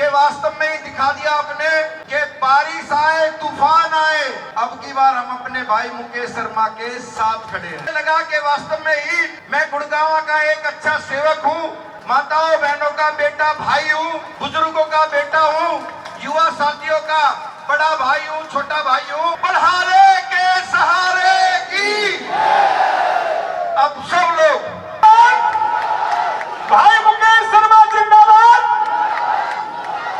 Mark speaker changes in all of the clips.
Speaker 1: कि वास्तव में ही दिखा दिया आपने कि बारिश आए तूफान आए, अब की बार हम अपने भाई मुकेश शर्मा के साथ खड़े हैं। लगा कि वास्तव में ही मैं गुड़गांव का एक अच्छा सेवक हूँ, माताओं बहनों का बेटा भाई हूँ, बुजुर्गों का बेटा हूँ, युवा साथियों का बड़ा भाई हूँ, छोटा भाई हूँ। पढ़ारे के सहारे की अब सब लोग
Speaker 2: भाई मुकेश शर्मा जिंदाबाद।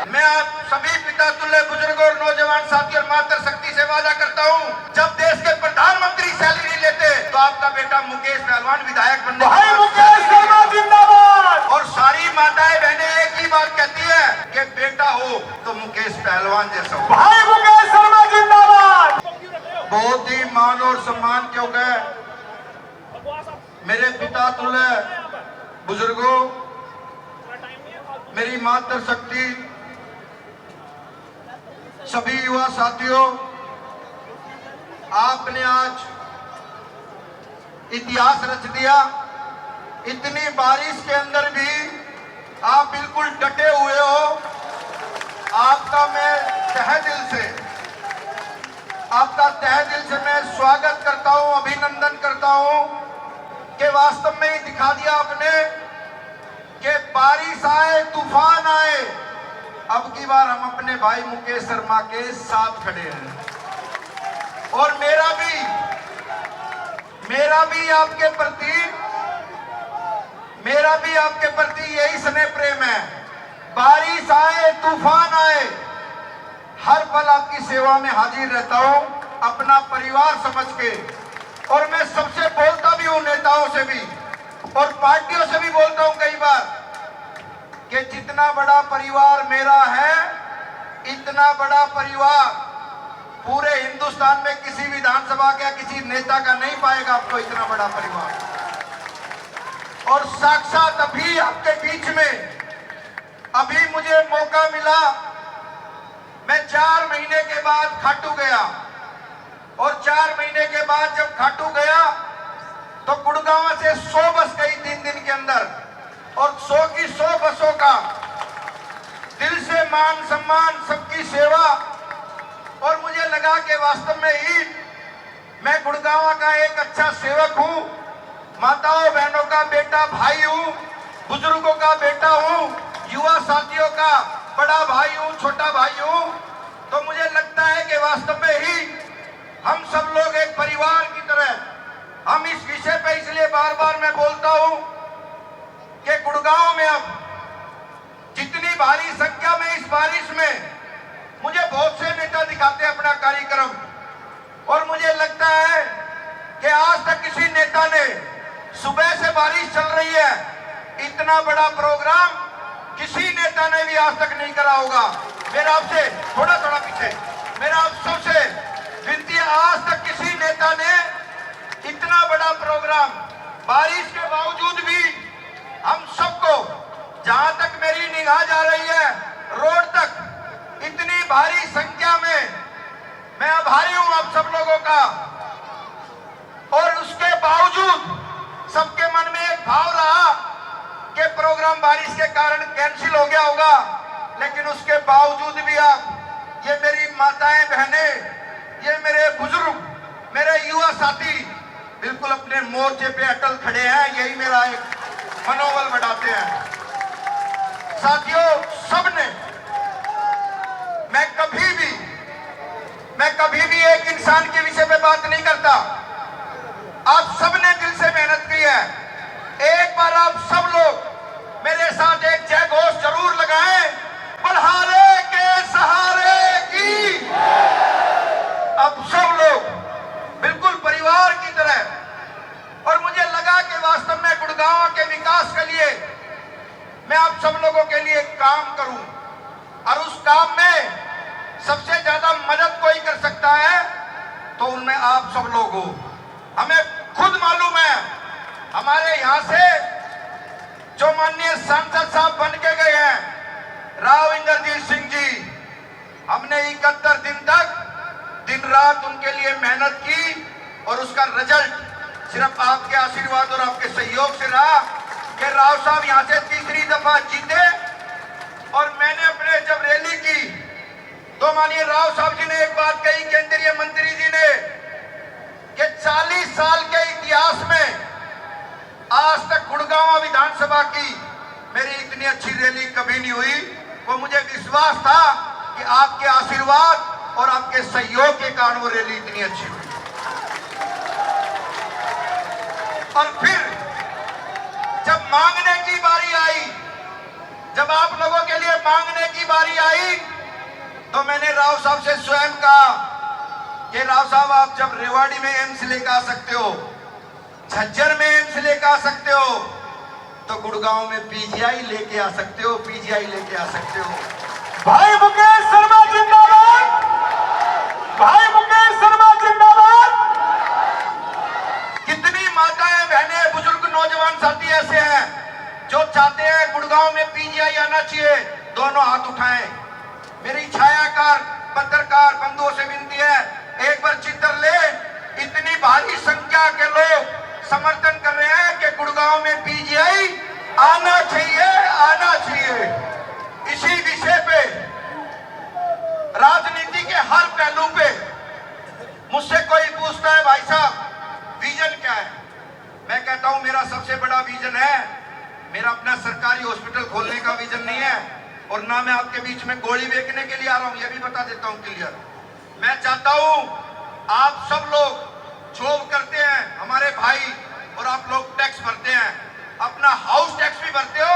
Speaker 1: मैं आप सभी पिता तुल्य बुजुर्गों और नौजवान साथी और मातृ शक्ति से वादा करता हूँ, जब देश के प्रधानमंत्री सैलरी लेते तो आपका बेटा मुकेश पहलवान विधायक बनने।
Speaker 2: भाई मुकेश शर्मा जिंदाबाद।
Speaker 1: और सारी माताएं बहनें एक ही बात कहती है कि बेटा हो तो मुकेश पहलवान जैसा हो।
Speaker 2: भाई मुकेश शर्मा जिंदाबाद।
Speaker 1: बहुत ही मान और सम्मान के हो गए मेरे पिता तुल्य बुजुर्गों, मेरी मातृ शक्ति, सभी युवा साथियों, आपने आज इतिहास रच दिया। इतनी बारिश के अंदर भी आप बिल्कुल डटे हुए हो। आपका मैं तहे दिल से मैं स्वागत करता हूं, अभिनंदन करता हूं कि वास्तव में ही दिखा दिया आपने कि बारिश आए तूफान आए, अब की बार हम अपने भाई मुकेश शर्मा के साथ खड़े हैं। और मेरा भी आपके प्रति यही स्नेह प्रेम है। बारिश आए तूफान आए, हर पल आपकी सेवा में हाजिर रहता हूं, अपना परिवार समझ के। और मैं सबसे बोलता भी हूं, नेताओं से भी और पार्टियों से भी बोलता हूं कई बार कि जितना बड़ा परिवार मेरा है, इतना बड़ा परिवार पूरे हिंदुस्तान में किसी विधानसभा का किसी नेता का नहीं पाएगा आपको, इतना बड़ा परिवार। और साक्षात अभी आपके बीच में अभी मुझे मौका मिला, मैं 4 महीने के बाद खाटू गया। और 4 महीने के बाद जब खाटू गया तो गुड़गांव से 100 बस गई 3 दिन के अंदर, और 100 की 100 बसों का दिल से मान सम्मान, सबकी सेवा। और मुझे लगा कि वास्तव में ही मैं गुड़गांव का एक अच्छा सेवक हूं, माताओं बहनों का बेटा भाई हूं, बुजुर्गों का बेटा हूं, युवा साथियों का बड़ा भाई हूं, छोटा भाई हूं। तो मुझे लगता है कि वास्तव में ही हम सब लोग एक परिवार की तरह, हम इस विषय पे इसलिए बार बार मैं बोलता हूं कि गुड़गांव में अब जितनी भारी संख्या में इस बारिश में मुझे बहुत से नेता दिखाते हैं अपना कार्यक्रम, और मुझे लगता है कि आज तक किसी नेता ने, सुबह से बारिश चल रही है, इतना बड़ा प्रोग्राम किसी नेता ने भी आज तक नहीं करा होगा। मेरा आपसे थोड़ा पीछे, मेरा आप सबसे विनती है, आज तक किसी नेता ने इतना बड़ा प्रोग्राम, बारिश के बावजूद भी हम सबको, जहां तक मेरी निगाह जा रही है रोड तक, इतनी भारी संख्या में मैं आभारी हूं आप सब लोगों का। और उसके बावजूद सबके मन में एक भाव रहा कि प्रोग्राम बारिश के कारण कैंसिल हो गया होगा, लेकिन उसके बावजूद भी आप, ये मेरी माताएं बहनें, ये मेरे बुजुर्ग, मेरे युवा साथी बिल्कुल अपने मोर्चे पे अटल खड़े हैं। यही मेरा एक मनोबल बढ़ाते हैं। साथियों, सबने, मैं कभी भी एक इंसान के विषय में बात नहीं करता। आप सबने दिल से मेहनत की है। एक बार आप सब लोग मेरे साथ एक जय घोष जरूर लगाएं, पढ़ारे के सहारे की अब सब लोग बिल्कुल परिवार की तरह। और मुझे लगा कि वास्तव में गुड़गांव के विकास के लिए मैं आप सब लोगों के लिए काम करूं, और उस काम में सबसे ज्यादा मदद कोई कर सकता है तो उनमें आप सब लोग हो। हमें खुद मालूम है, हमारे यहां से जो माननीय सांसद साहब बन के गए हैं राव इंद्रजीत सिंह जी, हमने 71 दिन तक दिन रात उनके लिए मेहनत की, और उसका रिजल्ट सिर्फ आपके आशीर्वाद और आपके सहयोग से रहा कि राव साहब यहां से तीसरी दफा जीते। और मैंने अपने जब राव साहब जी ने एक बात कही, केंद्रीय मंत्री जी ने, कि 40 साल के इतिहास में आज तक गुड़गांव विधानसभा की मेरी इतनी अच्छी रैली कभी नहीं हुई। वो मुझे विश्वास था कि आपके आशीर्वाद और आपके सहयोग के कारण वो रैली इतनी अच्छी हुई। और फिर जब मांगने की बारी आई, जब आप लोगों के लिए मांगने की बारी आई, तो मैंने राव साहब से स्वयं कहा कि राव साहब, आप जब रेवाड़ी में एम्स लेकर आ सकते हो, झज्जर में एम्स लेकर आ सकते हो, तो गुड़गांव में पीजीआई लेके आ सकते हो, पीजीआई लेके आ सकते हो।
Speaker 2: भाई मुकेश शर्मा जिंदाबाद, भाई मुकेश शर्मा जिंदाबाद।
Speaker 1: कितनी माताएं, बहनें, बुजुर्ग, नौजवान साथी ऐसे हैं जो चाहते हैं गुड़गांव में पीजीआई आना चाहिए, दोनों हाथ उठाएं। मेरी छायाकार पत्रकार बंधुओं से विनती है, एक बार चित्र ले। इतनी भारी संख्या के लोग समर्थन कर रहे हैं कि गुड़गांव में पीजीआई आना चाहिए, आना चाहिए। इसी विषय पे, राजनीति के हर पहलू पे मुझसे कोई पूछता है, भाई साहब विजन क्या है? मैं कहता हूं मेरा सबसे बड़ा विजन है, मेरा अपना सरकारी हॉस्पिटल खोलने का विजन नहीं है, और ना मैं आपके बीच में गोली बेचने के लिए आ रहा हूं, यह भी बता देता हूं क्लियर। मैं चाहता हूं आप सब लोग जॉब करते हैं, हमारे भाई, और आप लोग टैक्स भरते हैं, अपना हाउस टैक्स भी भरते हो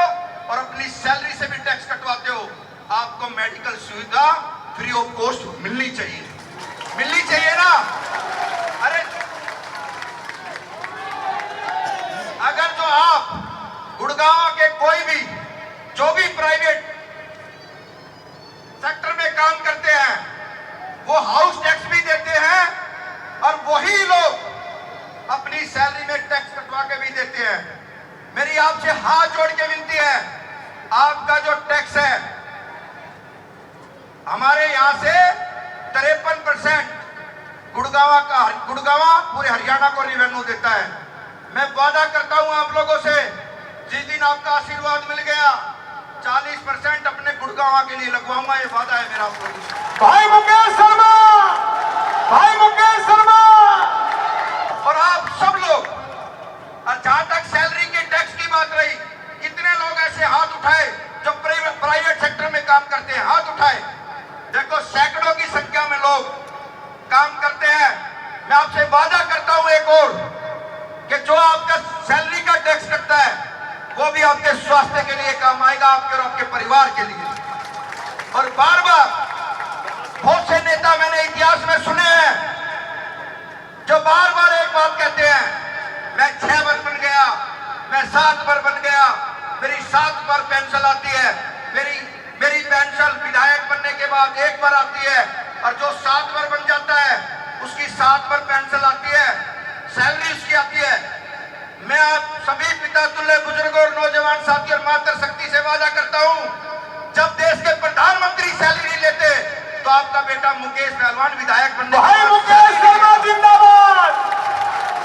Speaker 1: और अपनी सैलरी से भी टैक्स कटवाते हो। आपको मेडिकल सुविधा फ्री ऑफ कॉस्ट मिलनी चाहिए, मिलनी चाहिए ना? अरे अगर जो आप गुड़गांव के कोई भी, जो भी प्राइवेट सेक्टर में काम करते हैं, वो हाउस टैक्स भी देते हैं, और वही लोग अपनी सैलरी में टैक्स कटवा के भी देते हैं। मेरी आपसे हाथ जोड़ के विनती है, आपका जो टैक्स है, हमारे यहां से 53% गुड़गांव पूरे हरियाणा को रेवेन्यू देता है। मैं वादा करता हूं आप लोगों से, जिस दिन आपका आशीर्वाद मिल गया, 40% अपने गुड़गांव के लिए लगवाऊंगा, ये वादा है मेरा आप लोगों से।
Speaker 2: भाई मुकेश शर्मा, भाई मुकेश शर्मा।
Speaker 1: और आप सब लोग, और जहां तक सैलरी के टैक्स की बात रही, कितने लोग ऐसे हाथ उठाए जो प्राइवेट सेक्टर में काम करते हैं? हाथ उठाए। देखो, सैकड़ों की संख्या में लोग काम करते हैं। मैं आपसे वादा करता हूं एक और, कि जो आपका सैलरी का टैक्स कटता है, वो भी आपके स्वास्थ्य के लिए काम आएगा, आपके और आपके परिवार के लिए। और बार बार बहुत से नेता मैंने इतिहास में सुने हैं जो बार बार एक बात कहते हैं, मैं 6 बार बन गया, मैं 7 बार बन गया, मेरी 7 बार पेंशन आती है, मेरी पेंशन विधायक बनने के बाद 1 बार आती है, और जो 7 बार बन जाता है उसकी 7 बार पेंशन आती है, सैलरी उसकी आती है। मैं आप सभी पिता तुल्य बुजुर्ग और नौजवान साथी और मातृशक्ति से वादा करता हूं, जब देश के प्रधानमंत्री सैलरी नहीं लेते, तो आपका बेटा मुकेश पहलवान विधायक बनने के
Speaker 2: भाई
Speaker 1: बाद
Speaker 2: मुकेश शर्मा जिंदाबाद,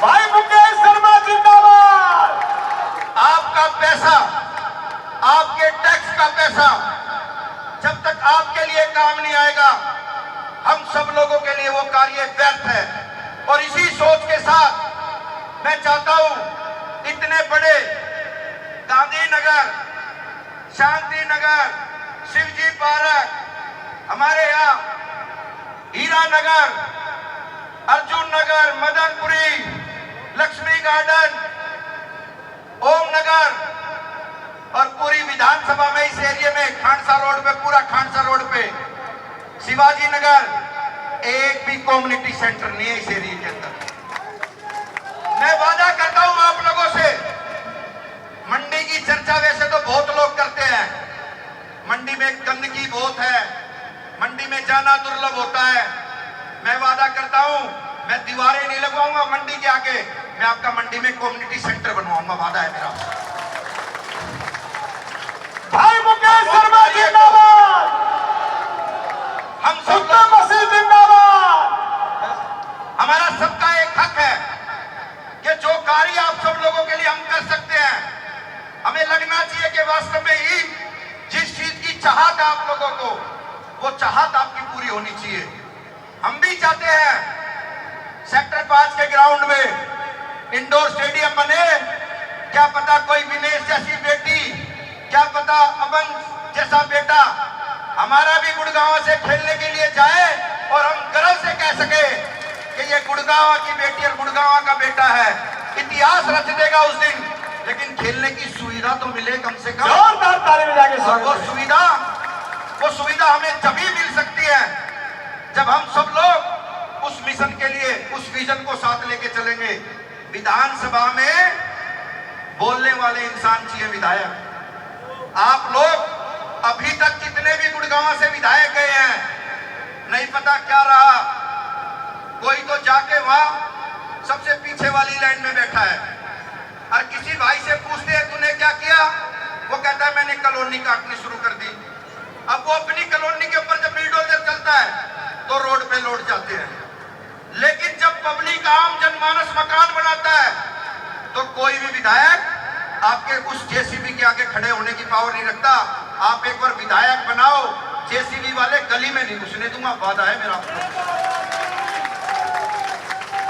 Speaker 2: भाई मुकेश शर्मा जिंदाबाद।
Speaker 1: आपका पैसा, आपके टैक्स का पैसा जब तक आपके लिए काम नहीं आएगा, हम सब लोगों के लिए वो कार्य व्यर्थ है। और इसी सोच के साथ मैं चाहता हूं, इतने बड़े गांधीनगर, शांति नगर, शिवजी पार्क, हमारे यहाँ हीरा नगर, अर्जुन नगर, मदनपुरी, लक्ष्मी गार्डन, ओम नगर, और पूरी विधानसभा में इस एरिया में खानसा रोड पे, पूरा खानसा रोड पे, शिवाजी नगर, एक भी कम्युनिटी सेंटर नहीं है इस एरिया के अंदर। मैं वादा करता हूं आप लोगों से, मंडी की चर्चा वैसे तो बहुत लोग करते हैं, मंडी में गंदगी बहुत है, मंडी में जाना दुर्लभ होता है। मैं वादा करता हूं, मैं दीवारें नहीं लगवाऊंगा मंडी के आगे, मैं आपका मंडी में कम्युनिटी सेंटर बनवाऊंगा, वादा है मेरा।
Speaker 2: भाई मुकेश शर्मा जिंदाबाद,
Speaker 1: हम सब
Speaker 2: उत्तम मसीह जिंदाबाद।
Speaker 1: हमारा सबका एक हक है कि जो कार्य आप सब लोगों के लिए हम कर सकते हैं, हमें लगना चाहिए कि वास्तव में ही जिस चीज की चाहत है आप लोगों को, वो चाहत आपकी पूरी होनी चाहिए। हम भी चाहते हैं सेक्टर 5 के ग्राउंड में इंडोर स्टेडियम बने। क्या पता कोई विनेश जैसी बेटी, क्या पता अमन जैसा बेटा हमारा भी गुड़गांव से खेलने के लिए जाए और हम गर्व से कह सके कि ये गुड़गांव की बेटी और गुड़गांव का बेटा है। इतिहास रच देगा उस दिन, लेकिन खेलने की सुविधा तो मिले कम से कम।
Speaker 2: जोरदार ताली बजा के
Speaker 1: और वो सुविधा हमें तभी मिल सकती है जब हम सब लोग उस मिशन के लिए, उस विजन को साथ लेके चलेंगे। विधानसभा में बोलने वाले इंसान चाहिए विधायक। आप लोग अभी तक जितने भी गुड़गांव से विधायक गए हैं, नहीं पता क्या रहा। कोई तो जाके वहां सबसे पीछे वाली लाइन में बैठा है और किसी भाई से पूछते हैं तूने क्या किया, वो कहता है मैंने कॉलोनी काटनी शुरू कर दी। अब वो अपनी कॉलोनी के ऊपर जब बिल्डोजर चलता है तो रोड पे लौट जाते हैं, लेकिन जब पब्लिक आम जनमानस मकान बनाता है तो कोई भी विधायक आपके उस जेसीबी के आगे खड़े होने की पावर नहीं रखता। आप एक बार विधायक बनाओ, जेसीबी वाले गली में नहीं घुसने दूंगा, वादा है मेरा।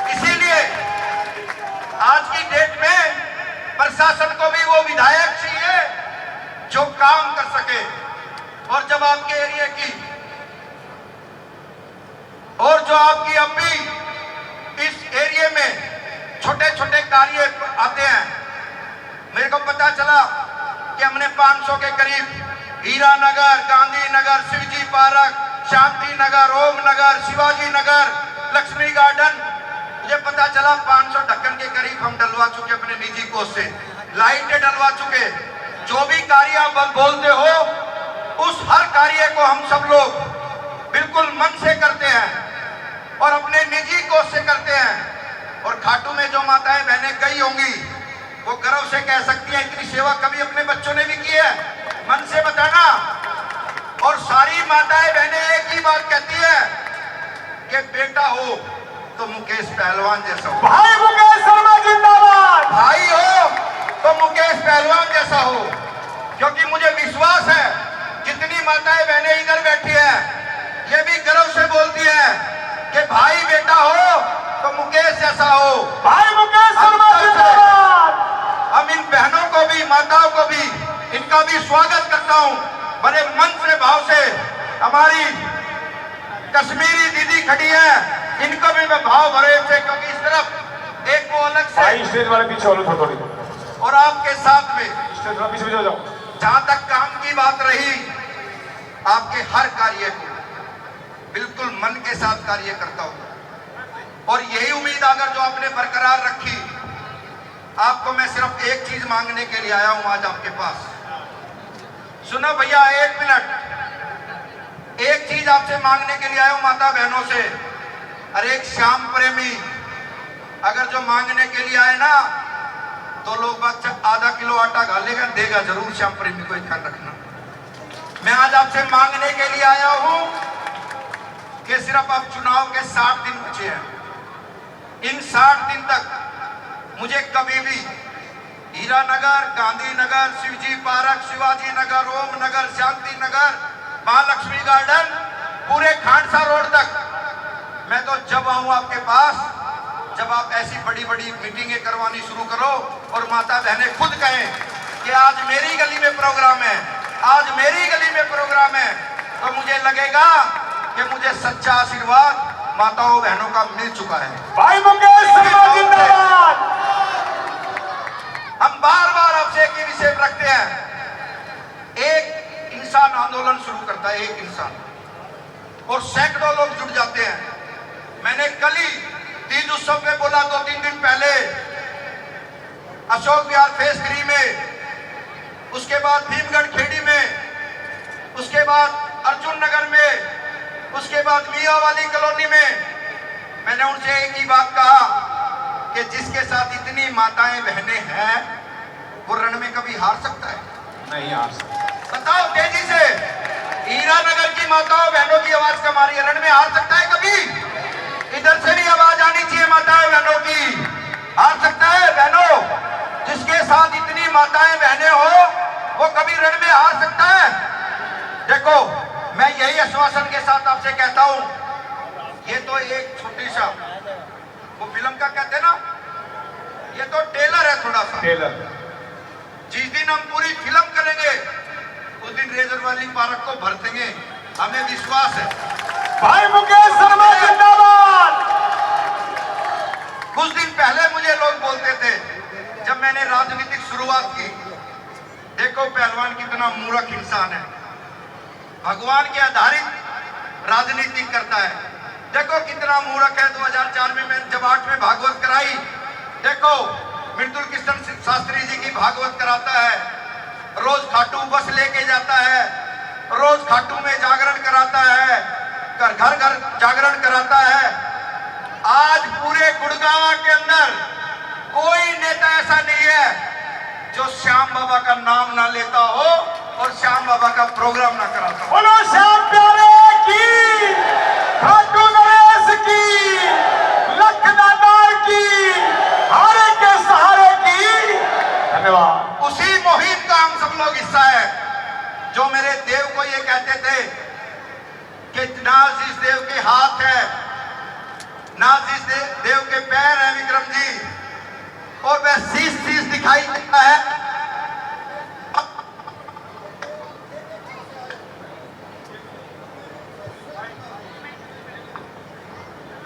Speaker 1: इसीलिए आज की डेट में प्रशासन को भी वो विधायक चाहिए जो काम कर सके। और जब आपके एरिया की और जो आपकी अब भी इस एरिया में छोटे छोटे कार्य आते हैं, मेरे को पता चला कि हमने 500 के करीब हीरा नगर, गांधी नगर, शिवजी पार्क, शांति नगर, ओम नगर, शिवाजी नगर, लक्ष्मी गार्डन, मुझे पता चला 500 ढक्कन के करीब हम डलवा चुके अपने निजी कोष से, लाइटें डलवा चुके। जो भी कार्य आप बोलते हो उस हर कार्य को हम सब लोग बिल्कुल मन से करते हैं और अपने निजी कोष से करते हैं। और खाटू में जो माताएं बहनें गई होंगी वो गर्व से कह सकती हैं इतनी सेवा कभी अपने बच्चों ने भी की है। मन से बताना। और सारी माताएं बहनें एक ही बात कहती है कि बेटा हो तो मुकेश पहलवान जैसा हो,
Speaker 2: भाई मुकेश शर्मा जिंदाबाद,
Speaker 1: भाई हो तो मुकेश पहलवान जैसा हो। क्योंकि मुझे विश्वास है जितनी माताएं बहनें इधर बैठी है ये भी गर्व से बोलती है कि भाई बेटा हो तो मुकेश जैसा हो।
Speaker 2: भाई मुकेश शर्मा जिंदाबाद।
Speaker 1: हम इन बहनों को भी, माताओं को भी, इनका भी स्वागत करता हूं बड़े मन से भाव से। हमारी कश्मीरी दीदी खड़ी है, इनको भी मैं भाव भरे से, क्योंकि इस तरफ एक वो अलग से
Speaker 2: भाई स्टेज वाले पीछे हो थोड़ी,
Speaker 1: और आपके साथ में
Speaker 2: स्टेज वाले पीछे हो जाओ।
Speaker 1: जहां तक काम की बात रही, आपके हर कार्य को बिल्कुल मन के साथ कार्य करता हूं और यही उम्मीद अगर जो आपने बरकरार रखी। आपको मैं सिर्फ एक चीज मांगने के लिए आया हूं आज आपके पास। सुनो भैया, एक मिनट, एक चीज आपसे मांगने के लिए आया हूं माता बहनों से। अरे एक श्याम प्रेमी अगर जो मांगने के लिए आए ना तो लोग आधा किलो आटा घालेगा, देगा जरूर। श्याम प्रेमी को ध्यान रखना। मैं आज आपसे मांगने के लिए आया हूं कि सिर्फ अब चुनाव के 60 दिन बचे हैं। इन 60 दिन तक मुझे कभी भी हीरा नगर, गांधी नगर, शिवजी पार्क, शिवाजी नगर, ओम नगर, शांति नगर, महालक्ष्मी गार्डन, पूरे खांडसा रोड तक मैं तो जब आऊं आपके पास जब आप ऐसी बड़ी बड़ी मीटिंगें करवानी शुरू करो और माता बहनें खुद कहें कि आज मेरी गली में प्रोग्राम है, आज मेरी गली में प्रोग्राम है, तो मुझे लगेगा कि मुझे सच्चा आशीर्वाद माताओं बहनों का मिल चुका है।
Speaker 2: भाई मुकेश शर्मा जिंदाबाद।
Speaker 1: हम बार बार आपसे एक ही विषय रखते हैं। एक इंसान आंदोलन शुरू करता है, एक इंसान, और सैकड़ों लोग जुट जाते हैं। मैंने कल ही तीज उत्सव में बोला, 2-3 दिन पहले अशोक विहार फेज 3 में, उसके बाद भीमगढ़ खेड़ी में, उसके बाद अर्जुन नगर में, उसके बाद मिया वाली कॉलोनी में मैंने उनसे एक ही बात कहा कि जिसके साथ इतनी माताएं बहनें हैं वो रण में कभी हार सकता है?
Speaker 2: नहीं हार सकता।
Speaker 1: बताओ तेजी से। हीरा नगर की माताओं बहनों की आवाज कम आ रही है, रण में हार सकता है कभी? इधर से भी आवाज आनी चाहिए माताएं बहनों की। हार सकता है बहनों? जिसके साथ इतनी माताएं बहनें हो वो कभी रण में हार सकता है? देखो मैं यही आश्वासन के साथ आपसे कहता हूं, ये तो एक छोटी सा वो फिल्म का कहते हैं ना, ये तो टेलर है थोड़ा सा।
Speaker 2: टेलर
Speaker 1: जिस दिन हम पूरी फिल्म करेंगे उस दिन रेजर वाली पार्क को भर देंगे, हमें विश्वास है।
Speaker 2: भाई मुकेश शर्मा जिंदाबाद।
Speaker 1: कुछ दिन पहले मुझे लोग बोलते थे, जब मैंने राजनीतिक शुरुआत की, देखो पहलवान कितना मूर्ख इंसान है, भगवान के आधारित राजनीति करता है। देखो कितना मूर्ख है। 2004 में मैं जब 8 में भागवत कराई, देखो मृदुल कृष्ण शास्त्री जी की भागवत कराता है, रोज खाटू बस लेके जाता है, रोज खाटू में जागरण कराता है, घर घर जागरण कराता है। आज पूरे गुड़गांव के अंदर कोई नेता ऐसा नहीं है जो श्याम बाबा का नाम ना लेता हो और श्याम बाबा का प्रोग्राम ना कराता हो।
Speaker 2: बोलो श्याम प्यारे की, खाटू नरेश की, लखनदार की, हारे के सहारे की। धन्यवाद।
Speaker 1: उसी मुहिम का हम सब लोग हिस्सा है। जो मेरे देव को ये कहते थे कि ना जिस देव के हाथ है, ना जिस देव के पैर है विक्रम जी, और वह शीश दिखाई देता है।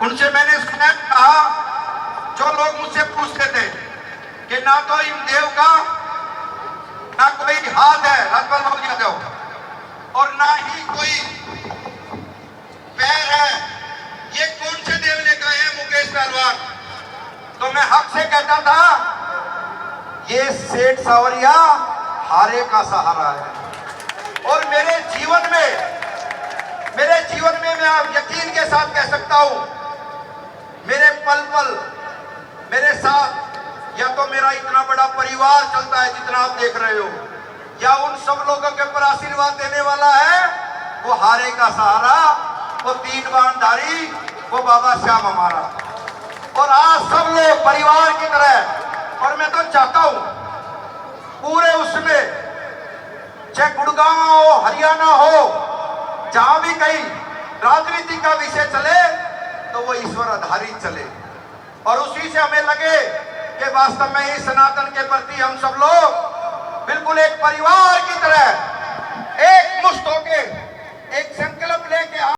Speaker 1: उनसे मैंने कहा, जो लोग मुझसे पूछते थे कि ना तो इन देव का ना कोई हाथ है राजपाल बाबू यादव, और ना ही कोई पैर है, ये कौन से देव ने कहा है मुकेश पहलवान? तो मैं हक से कहता था, ये सेठ सावरिया हारे का सहारा है। और मेरे जीवन में मैं आप यकीन के साथ कह सकता हूं, मेरे पल पल मेरे साथ या तो मेरा इतना बड़ा परिवार चलता है जितना आप देख रहे हो, या उन सब लोगों के ऊपर आशीर्वाद देने वाला है वो हारे का सहारा, वो 3 बाणधारी, वो बाबा श्याम हमारा। और आज सब लोग परिवार की तरह, और मैं तो चाहता हूं पूरे उसमें, चाहे गुड़गांव हो, हरियाणा हो, जहां भी कहीं राजनीति का विषय चले तो वो ईश्वर आधारित चले, और उसी से हमें लगे कि वास्तव में ही सनातन के प्रति हम सब लोग बिल्कुल एक परिवार की तरह एक मुश्त होके एक संकल्प लेके